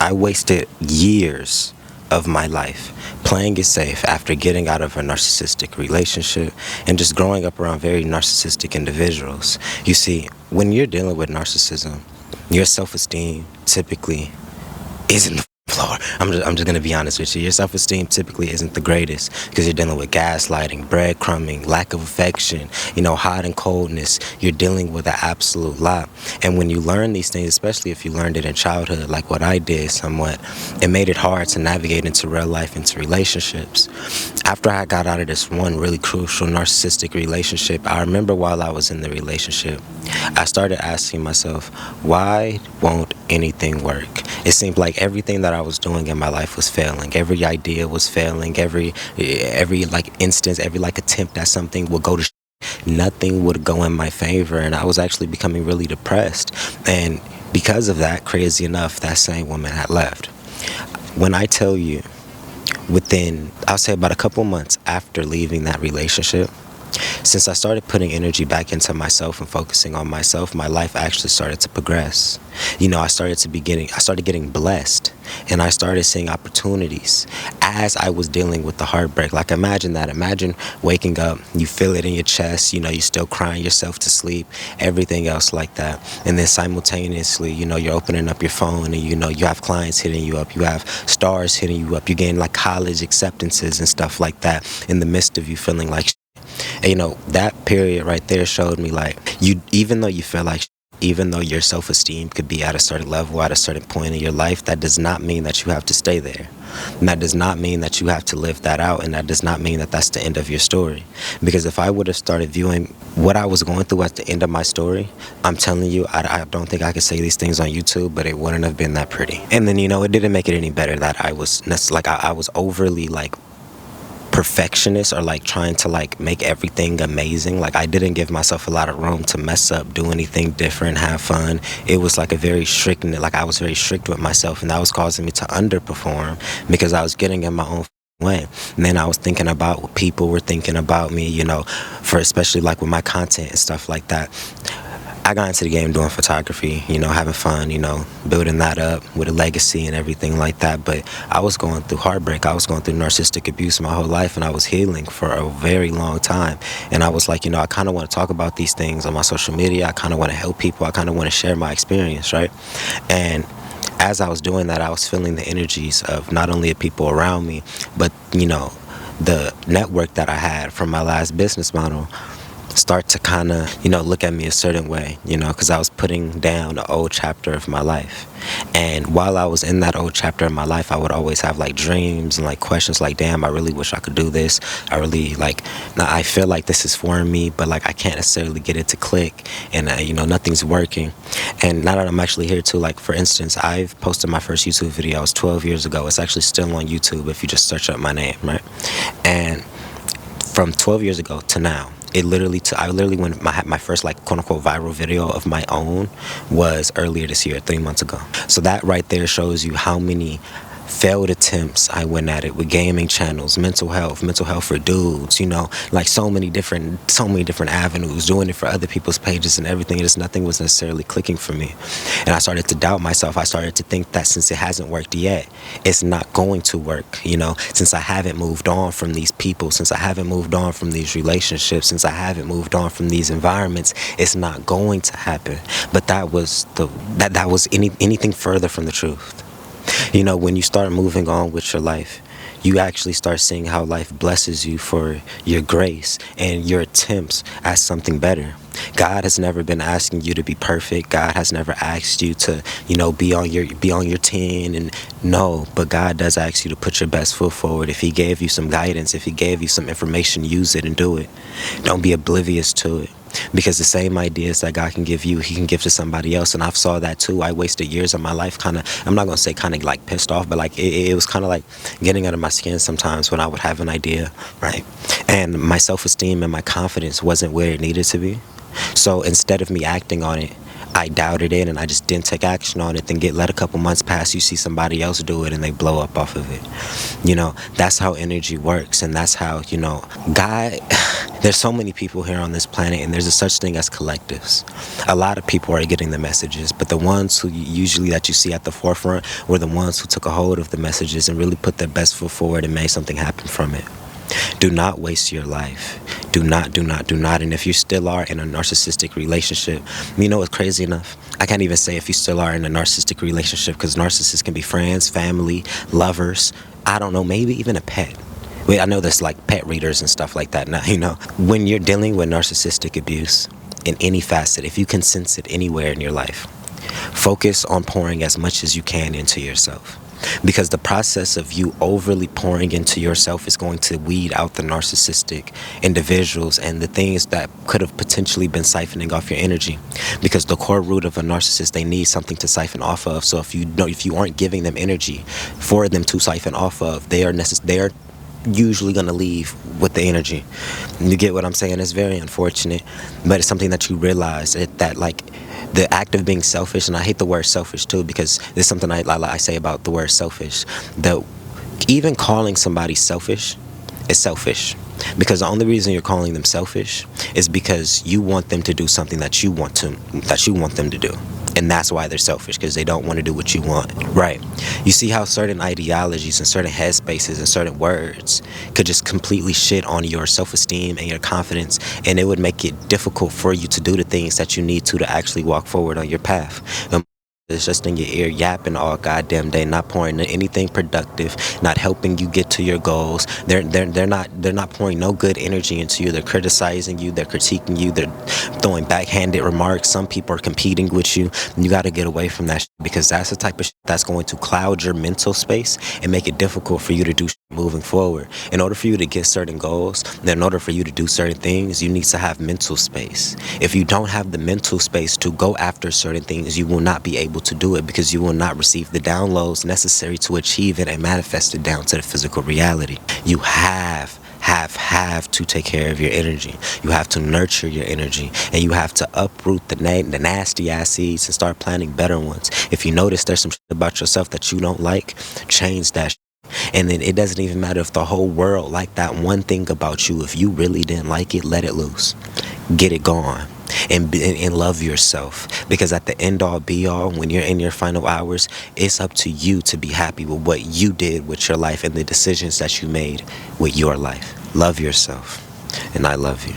I wasted years of my life playing it safe after getting out of a narcissistic relationship and just growing up around very narcissistic individuals. You see, when you're dealing with narcissism, your self-esteem typically isn't the floor. I'm just gonna be honest with you. Your self-esteem typically isn't the greatest because you're dealing with gaslighting, breadcrumbing, lack of affection, hot and coldness. You're dealing with an absolute lot. And when you learn these things, especially if you learned it in childhood, like what I did somewhat, it made it hard to navigate into real life, into relationships. After I got out of this one really crucial narcissistic relationship, I remember while I was in the relationship, I started asking myself, why won't anything work? It seemed like everything that I was doing in my life was failing. Every idea was failing. Every instance, every attempt at something would go to nothing would go in my favor, and I was actually becoming really depressed. And because of that, crazy enough, that same woman had left. When I tell you, within, I'll say about a couple months after leaving that relationship, since I started putting energy back into myself and focusing on myself, my life actually started to progress. I started getting blessed, and I started seeing opportunities as I was dealing with the heartbreak. Like, imagine that. Imagine waking up, you feel it in your chest, you're still crying yourself to sleep, everything else like that. And then simultaneously, you're opening up your phone and you have clients hitting you up, you have stars hitting you up, you're getting like college acceptances and stuff like that in the midst of you feeling like and, that period right there showed me even though you feel like even though your self-esteem could be at a certain level, at a certain point in your life, that does not mean that you have to stay there. And that does not mean that you have to live that out, and that does not mean that that's the end of your story. Because if I would have started viewing what I was going through at the end of my story, I'm telling you, I don't think I could say these things on YouTube, but it wouldn't have been that pretty. And then, it didn't make it any better that I was I was overly perfectionist, or trying to make everything amazing. I didn't give myself a lot of room to mess up, do anything different, have fun. It was a very strict, I was very strict with myself, and that was causing me to underperform because I was getting in my own way. And then I was thinking about what people were thinking about me, for especially with my content and stuff like that. I got into the game doing photography, having fun, building that up with a legacy and everything like that. But I was going through heartbreak. I was going through narcissistic abuse my whole life, and I was healing for a very long time. And I was like, I kind of want to talk about these things on my social media. I kind of want to help people. I kind of want to share my experience, right? And as I was doing that, I was feeling the energies of not only the people around me, but, the network that I had from my last business model start to kind of, look at me a certain way, because I was putting down the old chapter of my life. And while I was in that old chapter of my life, I would always have dreams and questions damn, I really wish I could do this. I really now I feel like this is for me, but I can't necessarily get it to click, and nothing's working. And now that I'm actually here too, for instance, I've posted my first YouTube video. It was 12 years ago. It's actually still on YouTube if you just search up my name, right? And from 12 years ago to now, I literally when my first quote unquote viral video of my own was earlier this year, 3 months ago. So that right there shows you how many failed attempts I went at it with gaming channels, mental health for dudes, so many different avenues, doing it for other people's pages and everything. Just nothing was necessarily clicking for me. And I started to doubt myself. I started to think that since it hasn't worked yet, it's not going to work, since I haven't moved on from these people, since I haven't moved on from these relationships, since I haven't moved on from these environments, it's not going to happen. But that was anything further from the truth. When you start moving on with your life, you actually start seeing how life blesses you for your grace and your attempts at something better. God has never been asking you to be perfect. God has never asked you to, be on your 10, and no, but God does ask you to put your best foot forward. If He gave you some guidance, if He gave you some information, use it and do it. Don't be oblivious to it. Because the same ideas that God can give you, He can give to somebody else. And I've saw that too. I wasted years of my life I'm not going to say pissed off, but it was kind of getting out of my skin sometimes when I would have an idea, right? And my self-esteem and my confidence wasn't where it needed to be. So instead of me acting on it, I doubted it and I just didn't take action on it. Then let a couple months pass, you see somebody else do it and they blow up off of it. That's how energy works, and that's how, God. There's so many people here on this planet, and there's a such thing as collectives. A lot of people are getting the messages, but the ones who usually that you see at the forefront were the ones who took a hold of the messages and really put their best foot forward and made something happen from it. Do not waste your life. Do not, do not, do not. And if you still are in a narcissistic relationship, you know what's crazy enough? I can't even say if you still are in a narcissistic relationship, because narcissists can be friends, family, lovers, I don't know, maybe even a pet. Wait, I know there's like pet readers and stuff like that now, When you're dealing with narcissistic abuse in any facet, if you can sense it anywhere in your life, focus on pouring as much as you can into yourself. Because the process of you overly pouring into yourself is going to weed out the narcissistic individuals and the things that could have potentially been siphoning off your energy. Because the core root of a narcissist, they need something to siphon off of. So if you aren't giving them energy for them to siphon off of, they are usually going to leave with the energy. You get what I'm saying? It's very unfortunate, but it's something that you realize that like the act of being selfish, and I hate the word selfish too, because there's something I say about the word selfish, that even calling somebody selfish is selfish, because the only reason you're calling them selfish is because you want them to do something that you want them to do. And that's why they're selfish, because they don't want to do what you want. Right. You see how certain ideologies and certain headspaces and certain words could just completely shit on your self-esteem and your confidence, and it would make it difficult for you to do the things that you need to actually walk forward on your path. It's just in your ear yapping all goddamn day, not pouring anything productive, not helping you get to your goals. They're not pouring no good energy into you. They're criticizing you, they're critiquing you, they're throwing backhanded remarks. Some people are competing with you. You got to get away from that shit, because that's the type of shit that's going to cloud your mental space and make it difficult for you to do shit moving forward. In order for you to get certain goals, in order for you to do certain things, you need to have mental space. If you don't have the mental space to go after certain things, you will not be able to do it, because you will not receive the downloads necessary to achieve it and manifest it down to the physical reality. You have to take care of your energy. You have to nurture your energy, and you have to uproot the nasty ass seeds and start planting better ones. If you notice there's some shit about yourself that you don't like, change that shit. And then it doesn't even matter if the whole world liked that one thing about you. If you really didn't like it, let it loose. Get it gone. And love yourself, because at the end all be all, when you're in your final hours, it's up to you to be happy with what you did with your life and the decisions that you made with your life. Love yourself, and I love you.